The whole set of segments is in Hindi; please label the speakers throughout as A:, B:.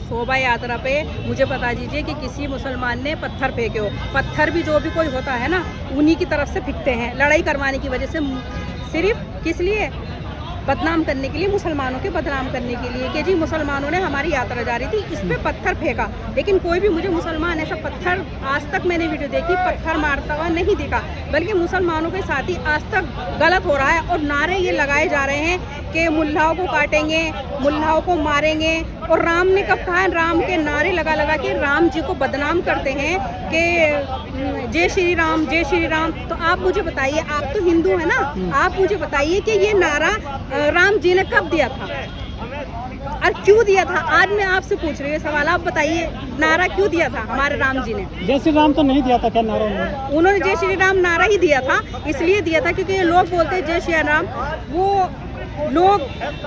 A: शोभा यात्रा पे मुझे बता दीजिए कि किसी मुसलमान ने पत्थर फेंके हो। पत्थर भी जो भी कोई होता है ना, उन्हीं की तरफ से फेंकते हैं, लड़ाई करवाने की वजह से। सिर्फ किस लिए? बदनाम करने के लिए, मुसलमानों के बदनाम करने के लिए कि जी मुसलमानों ने हमारी यात्रा जा रही थी, इस पे पत्थर फेंका। लेकिन कोई भी मुझे मुसलमान ऐसा पत्थर, आज तक मैंने वीडियो देखी, पत्थर मारता हुआ नहीं दिखा। बल्कि मुसलमानों के साथ ही आज तक गलत हो रहा है और नारे ये लगाए जा रहे हैं कि मुल्लाओं को काटेंगे, मुल्लाओं को मारेंगे। और राम ने कब कहा है? राम के नारे लगा लगा के राम जी को बदनाम करते हैं कि जय श्री राम, जय श्री राम। तो आप मुझे बताइए, आप तो हिंदू है ना, आप मुझे बताइए कि ये नारा राम जी ने कब दिया था और क्यों दिया था? आज मैं आपसे पूछ रही हूँ सवाल, आप बताइए नारा क्यों दिया था हमारे राम जी ने?
B: जय श्री राम तो नहीं दिया था क्या नारा?
A: उन्होंने जय श्री राम नारा ही दिया था, इसलिए दिया था क्योंकि लोग बोलते हैं जय श्री राम, वो लोग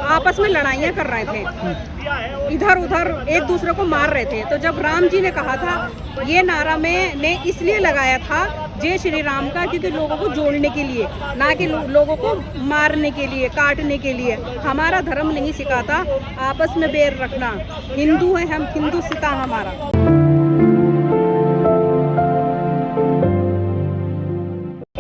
A: आपस में लड़ाइयाँ कर रहे थे, इधर उधर एक दूसरे को मार रहे थे। तो जब राम जी ने कहा था, ये नारा मैंने इसलिए लगाया था जय श्री राम का, क्योंकि लोगों को जोड़ने के लिए, ना कि लोगों को मारने के लिए, काटने के लिए। हमारा धर्म नहीं सिखाता आपस में बैर रखना। हिंदू हैं हम, हिंदू सिखा हमारा।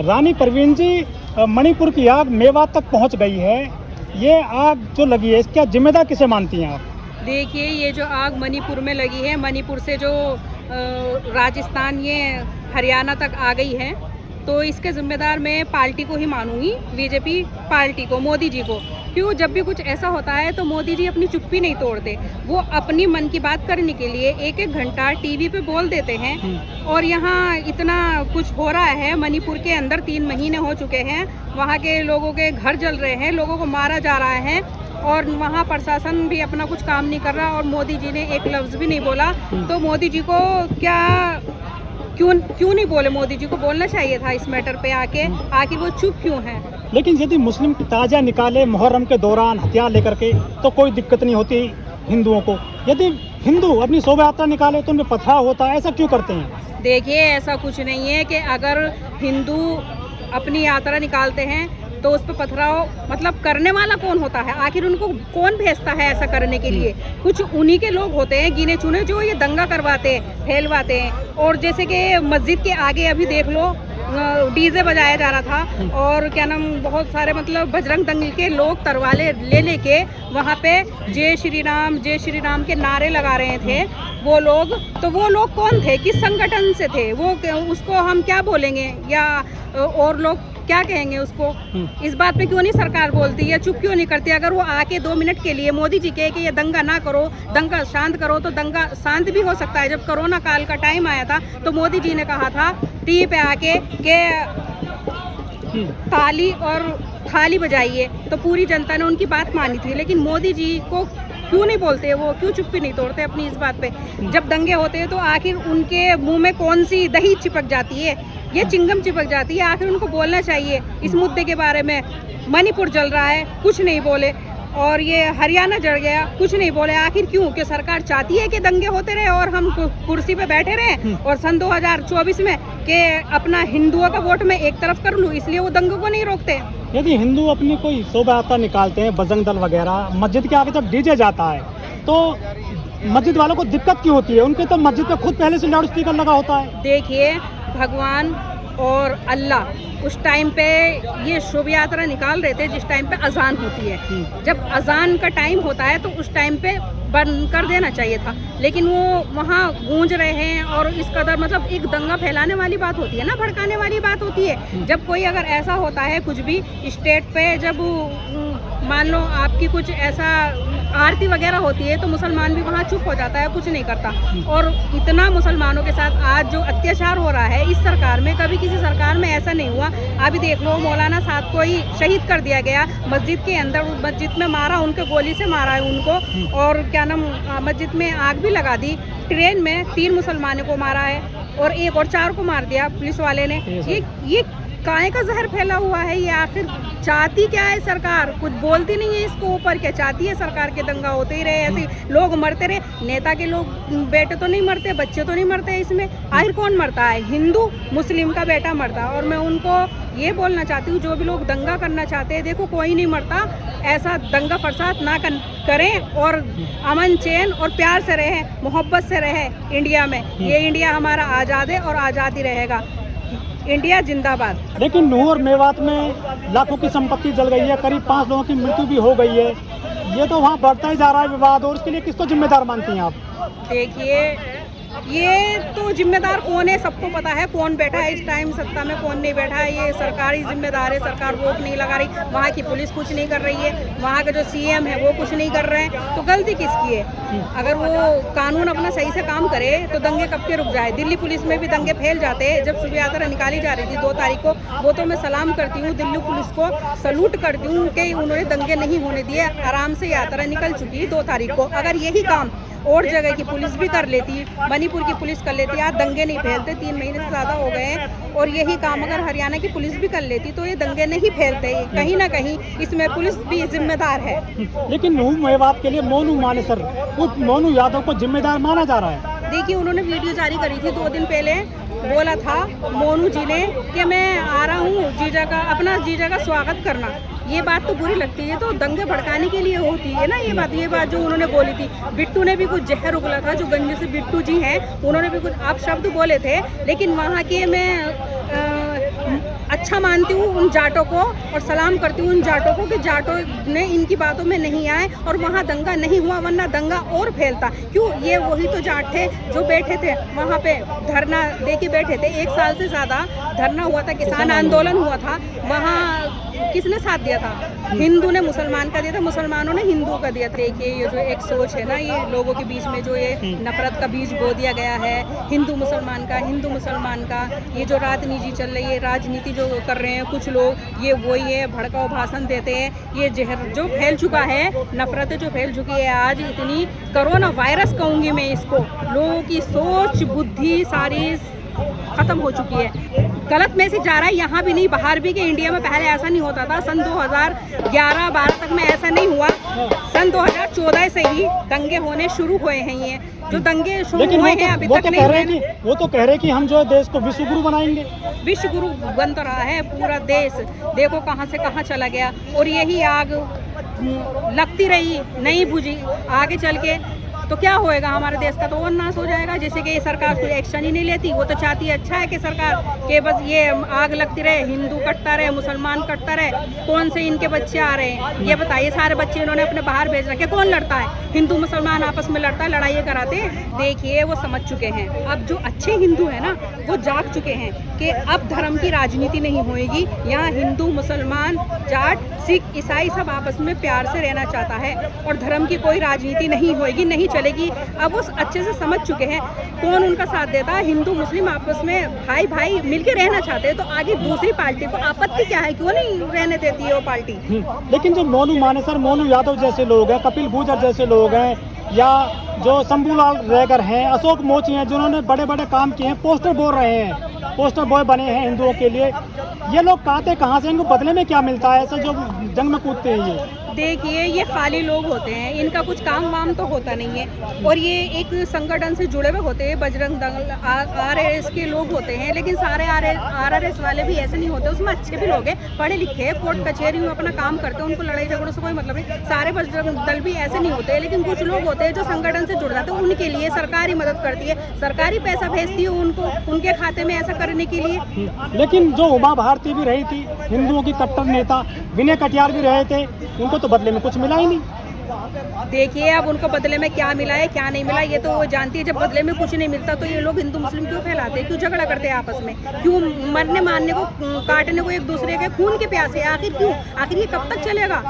B: रानी परवीन जी, मणिपुर की आग मेवात तक पहुंच गई है। ये आग जो लगी है, इसका जिम्मेदार किसे मानती हैं आप?
A: देखिए, ये जो आग मणिपुर में लगी है, मणिपुर से जो राजस्थान, ये हरियाणा तक आ गई है, तो इसके जिम्मेदार मैं पार्टी को ही मानूंगी, बीजेपी पार्टी को, मोदी जी को। क्यों? जब भी कुछ ऐसा होता है तो मोदी जी अपनी चुप्पी नहीं तोड़ते। वो अपनी मन की बात करने के लिए एक एक घंटा टीवी पे बोल देते हैं। और यहाँ इतना कुछ हो रहा है, मणिपुर के अंदर 3 महीने हो चुके हैं, वहाँ के लोगों के घर जल रहे हैं, लोगों को मारा जा रहा है और वहाँ प्रशासन भी अपना कुछ काम नहीं कर रहा और मोदी जी ने एक लफ्ज़ भी नहीं बोला। तो मोदी जी को क्यों नहीं बोले? मोदी जी को बोलना चाहिए था इस मैटर पे आके, आखिर वो चुप क्यों है?
B: लेकिन यदि मुस्लिम ताज़ा निकाले मुहर्रम के दौरान हथियार लेकर के, तो कोई दिक्कत नहीं होती हिंदुओं को। यदि हिंदू अपनी शोभा यात्रा निकाले तो उनमें पथराव होता है, ऐसा क्यों करते हैं?
A: देखिए, ऐसा कुछ नहीं है कि अगर हिंदू अपनी यात्रा निकालते हैं तो उस पर पथराव, मतलब करने वाला कौन होता है? आखिर उनको कौन भेजता है ऐसा करने के लिए? कुछ उन्हीं के लोग होते हैं, गिने चुने, जो ये दंगा करवाते हैं, फैलवाते हैं। और जैसे कि मस्जिद के आगे अभी देख लो, डीजे बजाया जा रहा था और क्या नाम, बहुत सारे मतलब बजरंग दल के लोग तरवाले ले लेके वहाँ पे जय श्री राम, जय श्री राम के नारे लगा रहे थे वो लोग। तो वो लोग कौन थे? किस संगठन से थे वो? उसको हम क्या बोलेंगे, या और लोग क्या कहेंगे उसको? इस बात पे क्यों नहीं सरकार बोलती या चुप क्यों नहीं करती? अगर वो आके 2 मिनट के लिए मोदी जी कहे कि ये दंगा ना करो, दंगा शांत करो, तो दंगा शांत भी हो सकता है। जब कोरोना काल का टाइम आया था तो मोदी जी ने कहा था टीवी पे आके कि ताली और थाली बजाइए, तो पूरी जनता ने उनकी बात मानी थी। लेकिन मोदी जी को क्यों नहीं बोलते? वो क्यों चुप्पी नहीं तोड़ते अपनी इस बात पे? जब दंगे होते हैं तो आखिर उनके मुंह में कौन सी दही चिपक जाती है, ये चिंगम चिपक जाती है? आखिर उनको बोलना चाहिए इस मुद्दे के बारे में। मणिपुर जल रहा है, कुछ नहीं बोले, और ये हरियाणा जल गया, कुछ नहीं बोले। आखिर क्यों? कि सरकार चाहती है कि दंगे होते रहे और हम कुर्सी पे बैठे रहे, और सन 2024 में कि अपना हिंदुओं का वोट मैं एक तरफ कर लूँ, इसलिए वो दंगों को नहीं रोकते।
B: यदि हिंदू अपनी कोई शोभा यात्रा निकालते हैं, बजरंग दल वगैरह, मस्जिद के आगे जब डीजे जाता है तो मस्जिद वालों को दिक्कत क्यों होती है? उनके तो मस्जिद पे खुद पहले से लाउड स्पीकर लगा होता है।
A: देखिए, भगवान और अल्लाह उस टाइम पे ये शोभा यात्रा निकाल रहे थे जिस टाइम पे अजान होती है। जब अजान का टाइम होता है तो उस टाइम पे बंद कर देना चाहिए था, लेकिन वो वहाँ गूंज रहे हैं। और इस कदर मतलब एक दंगा फैलाने वाली बात होती है ना, भड़काने वाली बात होती है। जब कोई अगर ऐसा होता है कुछ भी स्टेट पे, जब मान लो आपकी कुछ ऐसा आरती वगैरह होती है तो मुसलमान भी वहाँ चुप हो जाता है, कुछ नहीं करता। और इतना मुसलमानों के साथ आज जो अत्याचार हो रहा है इस सरकार में, कभी किसी सरकार में ऐसा नहीं हुआ। अभी देख लो, मौलाना साहब को ही शहीद कर दिया गया मस्जिद के अंदर, मस्जिद में मारा, उनके गोली से मारा है उनको। और क्या नाम, मस्जिद में आग भी लगा दी। ट्रेन में 3 मुसलमानों को मारा है और 1 और 4 को मार दिया पुलिस वाले ने। ये काय का जहर फैला हुआ है ये? आखिर चाहती क्या है सरकार? कुछ बोलती नहीं है इसको ऊपर। क्या चाहती है सरकार के दंगा होते ही रहे, ऐसे लोग मरते रहे? नेता के लोग बेटे तो नहीं मरते, बच्चे तो नहीं मरते इसमें? आखिर कौन मरता है? हिंदू मुस्लिम का बेटा मरता है। और मैं उनको ये बोलना चाहती हूँ, जो भी लोग दंगा करना चाहते हैं, देखो कोई नहीं मरता, ऐसा दंगा फसाद ना करें और अमन चैन और प्यार से रहे, मोहब्बत से रहे इंडिया में। ये इंडिया हमारा आज़ाद है और आज़ाद ही रहेगा। इंडिया जिंदाबाद।
B: लेकिन नूह और मेवात में लाखों की संपत्ति जल गई है, करीब 5 लोगों की मृत्यु भी हो गई है। ये तो वहाँ बढ़ता ही जा रहा है विवाद, और इसके लिए किसको जिम्मेदार मानती हैं आप?
A: देखिए, ये तो जिम्मेदार कौन है सबको पता है। कौन बैठा है इस टाइम सत्ता में, कौन नहीं बैठा है, ये सरकार ही जिम्मेदार है। सरकार रोक नहीं लगा रही, वहाँ की पुलिस कुछ नहीं कर रही है, वहाँ के जो सीएम है वो कुछ नहीं कर रहे हैं। तो गलती किसकी है? अगर वो कानून अपना सही से काम करे तो दंगे कब के रुक जाए। दिल्ली पुलिस में भी दंगे फैल जाते हैं। जब शोभा यात्रा निकाली जा रही थी 2 तारीख को, वो तो मैं सलाम करती हूँ, दिल्ली पुलिस को सलूट करती हूँ कि उन्होंने दंगे नहीं होने दिए, आराम से यात्रा निकल चुकी है 2 तारीख को। अगर यही काम और जगह की पुलिस भी कर लेती, मणिपुर की पुलिस कर लेती, आज दंगे नहीं फैलते, 3 महीने से ज़्यादा हो गए हैं। और यही काम अगर हरियाणा की पुलिस भी कर लेती तो ये दंगे नहीं फैलते। कहीं ना कहीं इसमें पुलिस भी जिम्मेदार है।
B: लेकिन नूह मेवात के लिए मोनू मानेसर, उस मोनू यादव को जिम्मेदार माना जा रहा है।
A: देखिए, उन्होंने वीडियो जारी करी थी 2 दिन पहले, बोला था मोनू जी ने कि मैं आ रहा हूँ जीजा का, अपना जीजा का स्वागत करना। ये बात तो बुरी लगती है, तो दंगे भड़काने के लिए होती है ना ये बात जो उन्होंने बोली थी। बिट्टू ने भी कुछ जहर उगला था, जो गंज से बिट्टू जी हैं, उन्होंने भी कुछ आप शब्द बोले थे। लेकिन वहाँ के मैं अच्छा मानती हूँ उन जाटों को और सलाम करती हूँ उन जाटों को कि जाटों ने इनकी बातों में नहीं आए और वहाँ दंगा नहीं हुआ, वरना दंगा और फैलता। क्यों? ये वही तो जाट थे जो बैठे थे वहाँ पे, धरना दे के बैठे थे। 1 साल से ज़्यादा धरना हुआ था, किसान आंदोलन हुआ था। वहाँ किसने साथ दिया था? हिंदू ने मुसलमान का दिया था, मुसलमानों ने हिंदू का दिया था। देखिए, ये जो एक सोच है ना, ये लोगों के बीच में जो ये नफरत का बीज बो दिया गया है, हिंदू मुसलमान का, ये जो राजनीति चल रही है, राजनीति जो कर रहे हैं कुछ लोग, ये वही है, भड़काऊ भाषण देते हैं। ये जहर जो फैल चुका है, नफरत जो फैल चुकी है, आज इतनी कोरोना वायरस कहूँगी मैं इसको, लोगों की सोच बुद्धि सारी खत्म हो चुकी है। गलत मैसेज जा रहा है, यहाँ भी नहीं बाहर भी, कि इंडिया में पहले ऐसा नहीं होता था। सन 2011-12 तक में ऐसा नहीं हुआ। सन 2014 से ही दंगे होने शुरू हुए हैं। ये जो दंगे शुरू हुए हैं अभी तक नहीं हुए।
B: वो तो कह रहे हैं कि हम जो देश को विश्व गुरु बनाएंगे।
A: विश्व गुरु बन तो रहा है पूरा देश, देखो कहाँ से कहाँ चला गया। और यही आग लगती रही, नहीं बुझी, आगे चल के तो क्या होएगा? हमारे देश का तो और नाश हो जाएगा। जैसे कि ये सरकार कोई एक्शन ही नहीं लेती। वो तो चाहती है, अच्छा है कि सरकार के बस ये आग लगती रहे, हिंदू कटता रहे, मुसलमान कटता रहे। कौन से इनके बच्चे आ रहे हैं ये बताइए? सारे बच्चे इन्होंने अपने बाहर भेज रखे। कौन लड़ता है? हिंदू मुसलमान आपस में लड़ता है, लड़ाई कराते हैं। देखिए, वो समझ चुके हैं। अब जो अच्छे हिंदू है ना, वो जाग चुके हैं कि अब धर्म की राजनीति नहीं होएगी। यहाँ हिंदू मुसलमान जाट सिख ईसाई सब आपस में प्यार से रहना चाहता है और धर्म की कोई राजनीति नहीं होएगी, नहीं चलेगी। अब वो अच्छे से समझ चुके हैं कौन उनका साथ देता है। हिंदू मुस्लिम आपस में भाई भाई मिलके रहना चाहते हैं, तो आगे दूसरी पार्टी को आपत्ति क्या है? क्यों नहीं रहने देती है वो पार्टी?
B: लेकिन जो मोनू मानेसर, मोनू यादव जैसे लोग हैं, कपिल गुर्जर जैसे लोग हैं, या जो शंभूलाल रैगर हैं, अशोक मोची हैं, जिन्होंने बड़े बड़े काम किए हैं, पोस्टर बोल रहे हैं, पोस्टर बॉय बने हैं हिंदुओं के लिए, ये लोग कहते कहाँ से? इनको बदले में क्या मिलता है? ऐसे जो जंग में कूदते हैं ये।
A: देखिए, ये खाली लोग होते हैं, इनका कुछ काम वाम तो होता नहीं है। और ये एक संगठन से जुड़े हुए होते हैं, बजरंग दल RSS के लोग होते हैं। लेकिन सारे RSS वाले भी ऐसे नहीं होते, उसमें अच्छे भी लोग हैं, पढ़े लिखे हैं, कोर्ट कचहरी में अपना काम करते हैं, उनको लड़ाई झगड़ों से कोई मतलब नहीं। सारे बजरंग दल भी ऐसे नहीं होते। लेकिन कुछ लोग होते हैं जो संगठन से जुड़ जाते हैं, उनके लिए सरकारी मदद करती है, सरकारी पैसा भेजती है उनको, उनके खाते में ऐसा करने के लिए।
B: लेकिन जो उमा भारती भी रही थी, हिंदुओं की कट्टर नेता, विनय कटियार भी रहे थे, उनको तो बदले में कुछ मिला ही नहीं।
A: देखिए, अब उनको बदले में क्या मिला है क्या नहीं मिला ये तो वो जानती है। जब बदले में कुछ नहीं मिलता तो ये लोग हिंदू मुस्लिम क्यों फैलाते हैं? क्यों झगड़ा करते हैं आपस में? क्यों मरने मारने को, काटने को एक दूसरे के खून के प्यासे? आखिर क्यों? आखिर ये कब तक चलेगा?